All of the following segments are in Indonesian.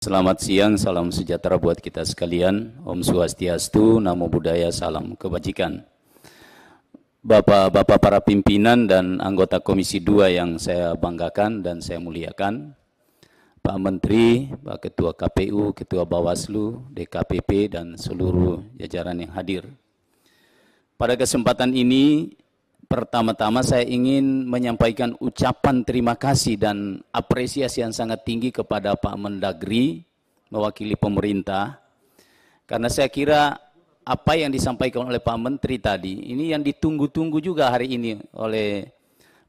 Selamat siang, salam sejahtera buat kita sekalian. Om Swastiastu, Namo Buddhaya, salam kebajikan. Bapak-bapak para pimpinan dan anggota Komisi 2 yang saya banggakan dan saya muliakan, Pak Menteri, Pak Ketua KPU, Ketua Bawaslu, DKPP, dan seluruh jajaran yang hadir. Pada kesempatan ini, pertama-tama saya ingin menyampaikan ucapan terima kasih dan apresiasi yang sangat tinggi kepada Pak Mendagri, mewakili pemerintah, karena saya kira apa yang disampaikan oleh Pak Menteri tadi, ini yang ditunggu-tunggu juga hari ini oleh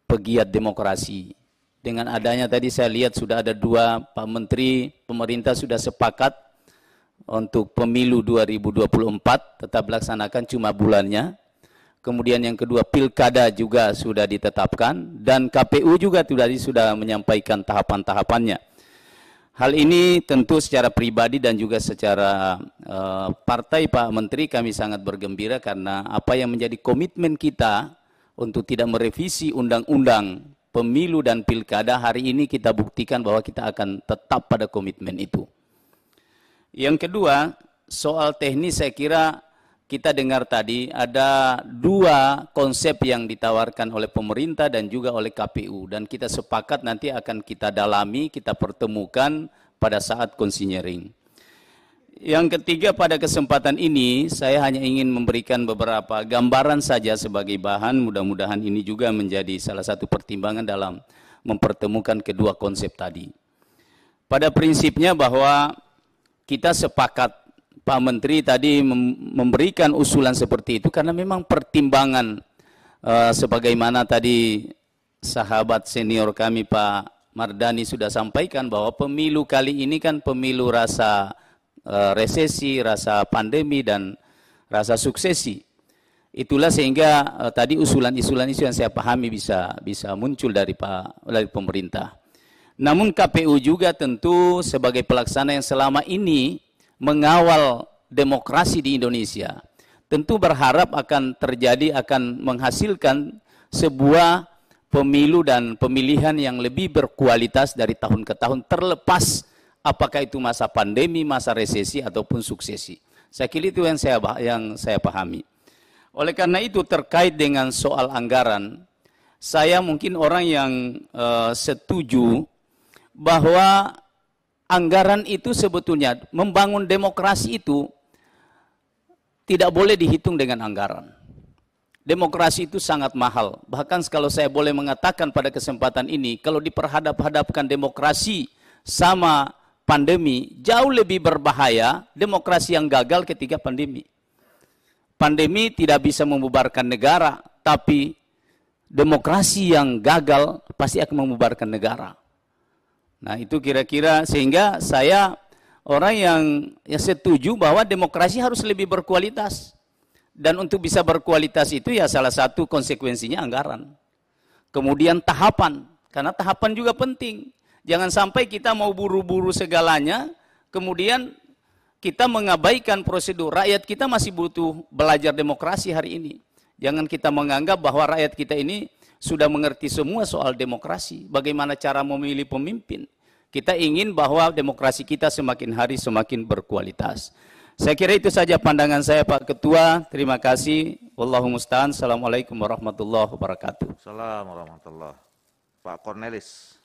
pegiat demokrasi. Dengan adanya tadi saya lihat sudah ada 2 Pak Menteri, pemerintah sudah sepakat untuk pemilu 2024 tetap dilaksanakan cuma bulannya. Kemudian yang kedua, pilkada juga sudah ditetapkan dan KPU juga sudah menyampaikan tahapan-tahapannya. Hal ini tentu secara pribadi dan juga secara partai Pak Menteri kami sangat bergembira karena apa yang menjadi komitmen kita untuk tidak merevisi undang-undang pemilu dan pilkada, hari ini kita buktikan bahwa kita akan tetap pada komitmen itu. Yang kedua, soal teknis saya kira kita dengar tadi ada 2 konsep yang ditawarkan oleh pemerintah dan juga oleh KPU. Dan kita sepakat nanti akan kita dalami, kita pertemukan pada saat konsinyering. Yang ketiga, pada kesempatan ini saya hanya ingin memberikan beberapa gambaran saja sebagai bahan. Mudah-mudahan ini juga menjadi salah satu pertimbangan dalam mempertemukan kedua konsep tadi. Pada prinsipnya bahwa kita sepakat, Pak Menteri tadi memberikan usulan seperti itu karena memang pertimbangan sebagaimana tadi sahabat senior kami Pak Mardani sudah sampaikan bahwa pemilu kali ini kan pemilu rasa resesi, rasa pandemi dan rasa suksesi. Itulah sehingga tadi usulan-usulan itu yang saya pahami bisa muncul dari pemerintah. Namun KPU juga tentu sebagai pelaksana yang selama ini mengawal demokrasi di Indonesia, tentu berharap akan menghasilkan sebuah pemilu dan pemilihan yang lebih berkualitas dari tahun ke tahun, terlepas apakah itu masa pandemi, masa resesi ataupun suksesi. Saya kira itu yang saya pahami. Oleh karena itu terkait dengan soal anggaran, saya mungkin orang yang setuju bahwa anggaran itu sebetulnya membangun demokrasi itu tidak boleh dihitung dengan anggaran. Demokrasi itu sangat mahal. Bahkan kalau saya boleh mengatakan pada kesempatan ini, kalau diperhadap-hadapkan demokrasi sama pandemi, jauh lebih berbahaya demokrasi yang gagal ketika pandemi. Pandemi tidak bisa membubarkan negara, tapi demokrasi yang gagal pasti akan membubarkan negara. Nah itu kira-kira sehingga saya orang yang setuju bahwa demokrasi harus lebih berkualitas. Dan untuk bisa berkualitas itu ya salah satu konsekuensinya anggaran. Kemudian tahapan, karena tahapan juga penting. Jangan sampai kita mau buru-buru segalanya, kemudian kita mengabaikan prosedur. Rakyat kita masih butuh belajar demokrasi hari ini. Jangan kita menganggap bahwa rakyat kita ini sudah mengerti semua soal demokrasi, bagaimana cara memilih pemimpin. Kita ingin bahwa demokrasi kita semakin hari semakin berkualitas. Saya kira itu saja pandangan saya Pak Ketua. Terima kasih. Wallahu musta'an. Assalamualaikum warahmatullahi wabarakatuh. Assalamualaikum warahmatullahi wabarakatuh. Pak Cornelis.